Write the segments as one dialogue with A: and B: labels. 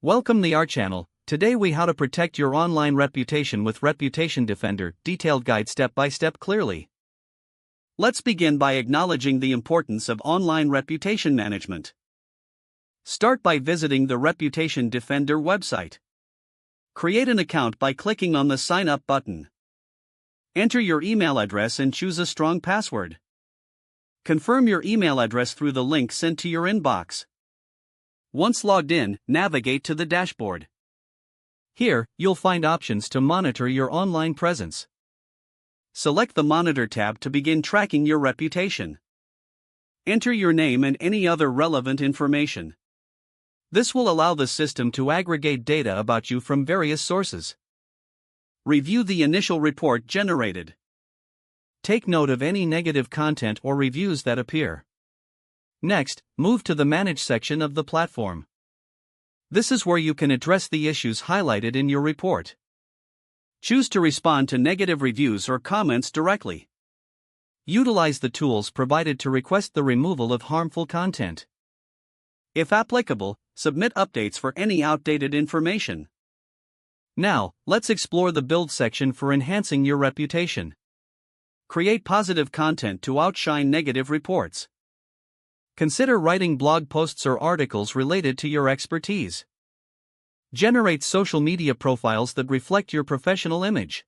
A: Welcome to our channel. Today we how to protect your online reputation with Reputation Defender, detailed guide step by step clearly. Let's begin by acknowledging the importance of online reputation management. Start by visiting the Reputation Defender website. Create an account by clicking on the Sign Up button. Enter your email address and choose a strong password. Confirm your email address through the link sent to your inbox. Once logged in, navigate to the dashboard. Here, you'll find options to monitor your online presence. Select the Monitor tab to begin tracking your reputation. Enter your name and any other relevant information. This will allow the system to aggregate data about you from various sources. Review the initial report generated. Take note of any negative content or reviews that appear. Next, move to the Manage section of the platform. This is where you can address the issues highlighted in your report. Choose to respond to negative reviews or comments directly. Utilize the tools provided to request the removal of harmful content. If applicable, submit updates for any outdated information. Now, let's explore the Build section for enhancing your reputation. Create positive content to outshine negative reports. Consider writing blog posts or articles related to your expertise. Generate social media profiles that reflect your professional image.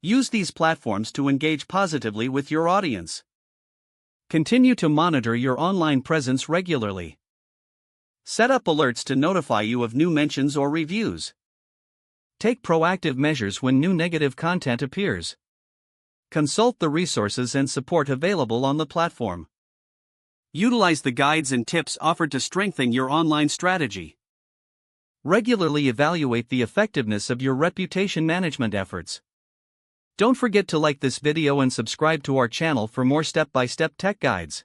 A: Use these platforms to engage positively with your audience. Continue to monitor your online presence regularly. Set up alerts to notify you of new mentions or reviews. Take proactive measures when new negative content appears. Consult the resources and support available on the platform. Utilize the guides and tips offered to strengthen your online strategy. Regularly evaluate the effectiveness of your reputation management efforts. Don't forget to like this video and subscribe to our channel for more step-by-step tech guides.